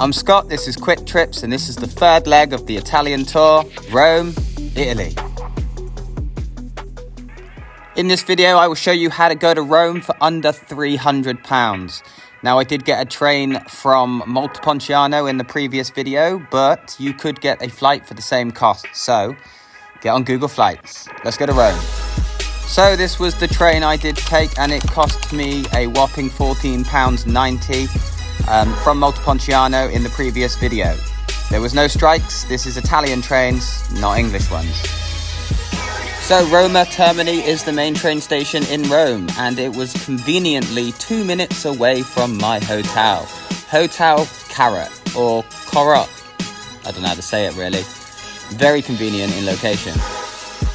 I'm Scott, this is Quick Trips, and this is the third leg of the Italian tour, Rome, Italy. In this video, I will show you how to go to Rome for under £300. Now, I did get a train from Montepulciano in the previous video, but you could get a flight for the same cost, so get on Google Flights. Let's go to Rome. So this was the train I did take, and it cost me a whopping £14.90. From Montepulciano in the previous video. There was no strikes. This is Italian trains, not English ones. So Roma Termini is the main train station in Rome, and it was conveniently 2 minutes away from my hotel. Hotel Carrot, or Corot. I don't know how to say it really. Very convenient in location.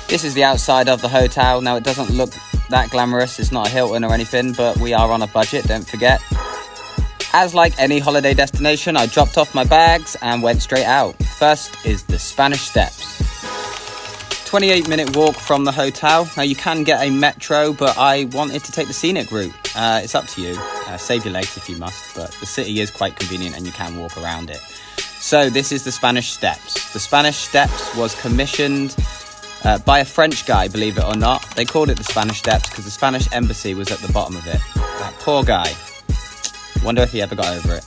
This is the outside of the hotel. Now it doesn't look that glamorous. It's not a Hilton or anything, but we are on a budget, don't forget. As like any holiday destination, I dropped off my bags and went straight out. First is the Spanish Steps. 28-minute walk from the hotel. Now you can get a metro, but I wanted to take the scenic route. It's up to you. Save your legs if you must, but the city is quite convenient and you can walk around it. So this is the Spanish Steps. The Spanish Steps was commissioned by a French guy, believe it or not. They called it the Spanish Steps because the Spanish embassy was at the bottom of it. That poor guy. Wonder if he ever got over it.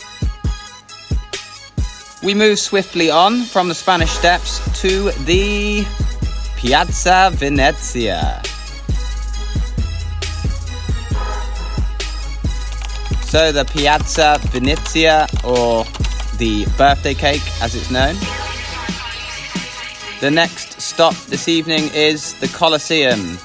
We move swiftly on from the Spanish Steps to the Piazza Venezia. So the Piazza Venezia, or the birthday cake as it's known. The next stop this evening is the Colosseum.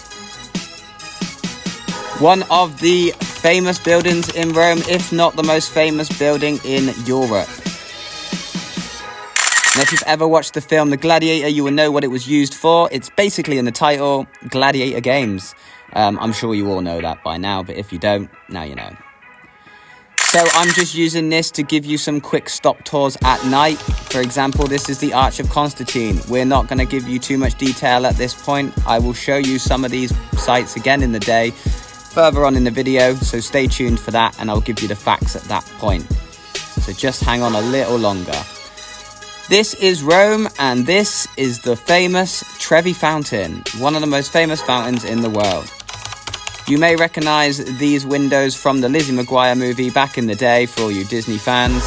One of the famous buildings in Rome, if not the most famous building in Europe. Now, if you've ever watched the film The Gladiator, you will know what it was used for. It's basically in the title, Gladiator Games. I'm sure you all know that by now, but if you don't, now you know. So I'm just using this to give you some quick stop tours at night. For example, this is the Arch of Constantine. We're not going to give you too much detail at this point. I will show you some of these sites again in the day, further on in the video, so stay tuned for that, and I'll give you the facts at that point. So just hang on a little longer. This is Rome, and this is the famous Trevi Fountain, one of the most famous fountains in the world. You may recognize these windows from the Lizzie McGuire movie back in the day for all you Disney fans.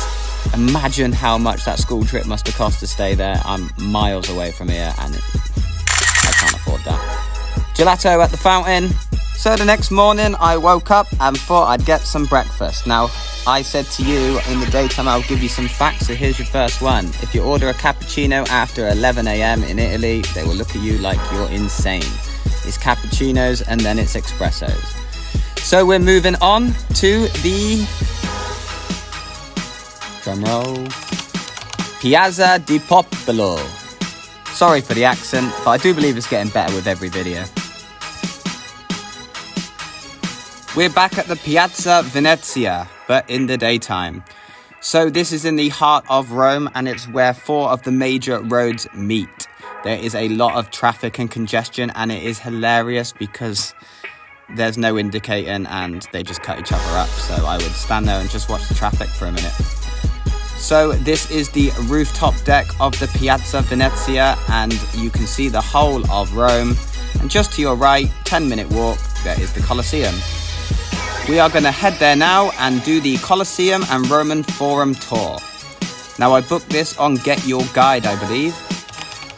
Imagine how much that school trip must have cost to stay there. I'm miles away from here, and I can't afford that. Gelato at the fountain. So the next morning I woke up and thought I'd get some breakfast. Now, I said to you in the daytime I'll give you some facts, so here's your first one. If you order a cappuccino after 11 a.m. in Italy, they will look at you like you're insane. It's cappuccinos and then it's espressos. So we're moving on to the, drumroll, Piazza del Popolo. Sorry for the accent, but I do believe it's getting better with every video. We're back at the Piazza Venezia, but in the daytime. So this is in the heart of Rome, and it's where 4 of the major roads meet. There is a lot of traffic and congestion, and it is hilarious because there's no indicating and they just cut each other up. So I would stand there and just watch the traffic for a minute. So this is the rooftop deck of the Piazza Venezia, and you can see the whole of Rome. And just to your right, 10-minute walk, there is the Colosseum. We are going to head there now and do the Colosseum and Roman Forum tour. Now, I booked this on Get Your Guide, I believe.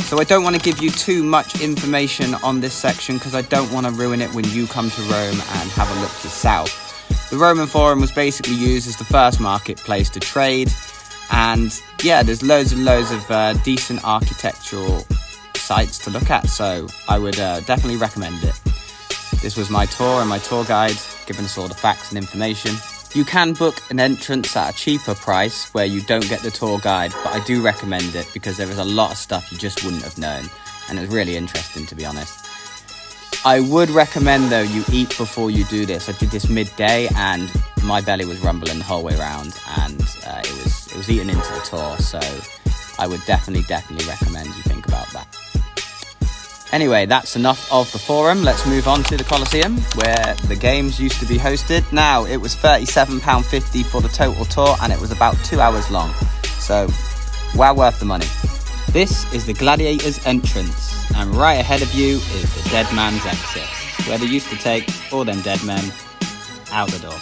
So I don't want to give you too much information on this section because I don't want to ruin it when you come to Rome and have a look yourself. The Roman Forum was basically used as the first marketplace to trade. And yeah, there's loads and loads of decent architectural sites to look at. So I would definitely recommend it. This was my tour and my tour guide giving us all the facts and information. You can book an entrance at a cheaper price where you don't get the tour guide, but I do recommend it because there is a lot of stuff you just wouldn't have known, and it's really interesting, to be honest. I would recommend, though, you eat before you do this. I did this midday, and my belly was rumbling the whole way around, and it was eating into the tour, so I would definitely recommend you think about that. Anyway, that's enough of the forum. Let's move on to the Colosseum, where the games used to be hosted. Now, it was £37.50 for the total tour, and it was about 2 hours long. So, well worth the money. This is the Gladiators' entrance, and right ahead of you is the Dead Man's exit, where they used to take all them dead men out the door.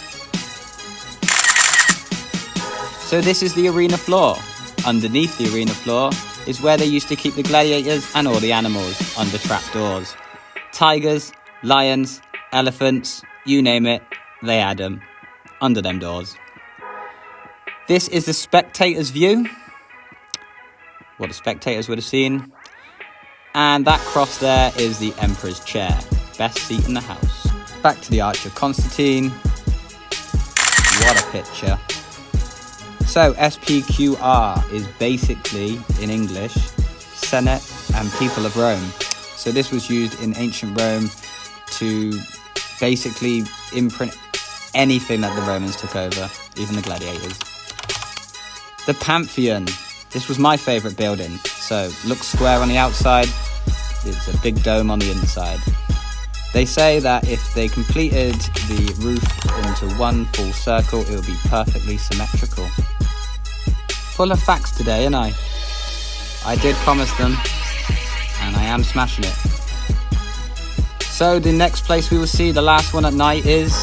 So this is the arena floor. Underneath the arena floor is where they used to keep the gladiators and all the animals under trapdoors. Tigers, lions, elephants, you name it, they had them under them doors. This is the spectators' view, what the spectators would have seen. And that cross there is the Emperor's chair, best seat in the house. Back to the Arch of Constantine. What a picture. So SPQR is basically, in English, Senate and People of Rome. So this was used in ancient Rome to basically imprint anything that the Romans took over, even the gladiators. The Pantheon. This was my favourite building. So looks square on the outside, it's a big dome on the inside. They say that if they completed the roof into one full circle, it would be perfectly symmetrical. Full of facts today, ain't I? I did promise them, and I am smashing it. So the next place we will see, the last one at night, is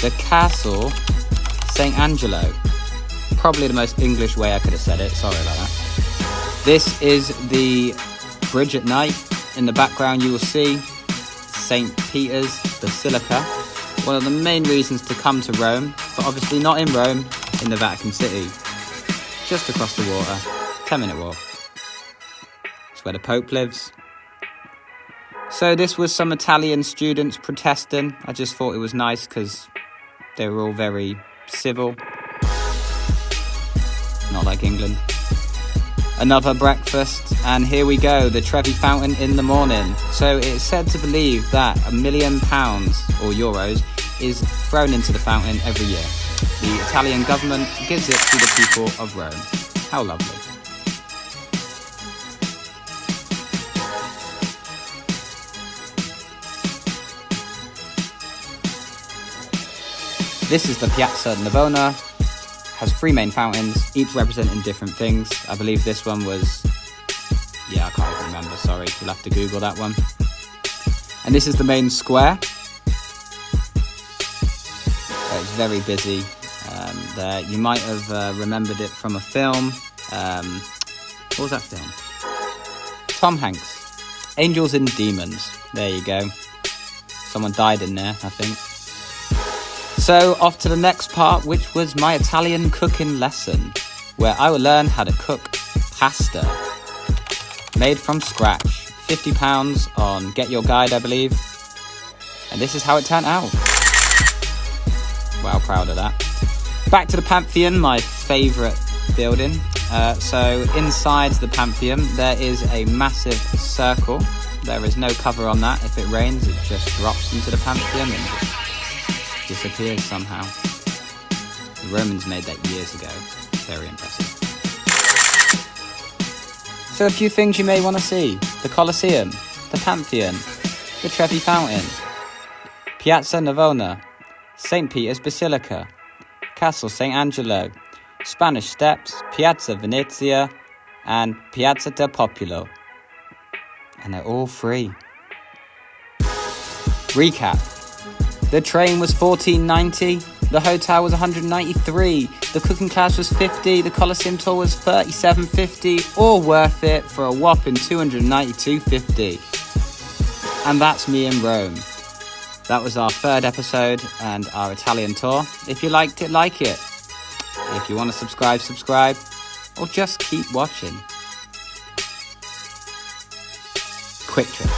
the Castle St. Angelo. Probably the most English way I could have said it, sorry about that. This is the bridge at night. In the background you will see St. Peter's Basilica, one of the main reasons to come to Rome, but obviously not in Rome, in the Vatican City. Just across the water, 10-minute walk. It's where the Pope lives. So this was some Italian students protesting. I just thought it was nice because they were all very civil. Not like England. Another breakfast, and here we go, the Trevi Fountain in the morning. So it's said to believe that £1 million or euros is thrown into the fountain every year. The Italian government gives it to the people of Rome. How lovely. This is the Piazza Navona. Has 3 main fountains, each representing different things. I believe this one was... yeah, I can't even remember, sorry. You'll have to Google that one. And this is the main square. It's very busy there. You might have remembered it from a film. What was that film? Tom Hanks. Angels and Demons. There you go. Someone died in there, I think. So off to the next part, which was my Italian cooking lesson, where I will learn how to cook pasta made from scratch. £50 on Get Your Guide, I believe. And this is how it turned out. Wow, proud of that. Back to the Pantheon, my favourite building. So inside the Pantheon, there is a massive circle. There is no cover on that. If it rains, it just drops into the Pantheon and just disappears somehow. The Romans made that years ago. Very impressive. So a few things you may want to see. The Colosseum, the Pantheon, the Trevi Fountain, Piazza Navona, St. Peter's Basilica, Castle St. Angelo, Spanish Steps, Piazza Venezia, and Piazza del Popolo. And they're all free. Recap. The train was $14.90, the hotel was $193, the cooking class was $50, the Colosseum tour was $37.50, all worth it for a whopping $292.50. And that's me in Rome. That was our 3rd episode and our Italian tour. If you liked it, like it. If you want to subscribe, subscribe, or just keep watching. Quick trip.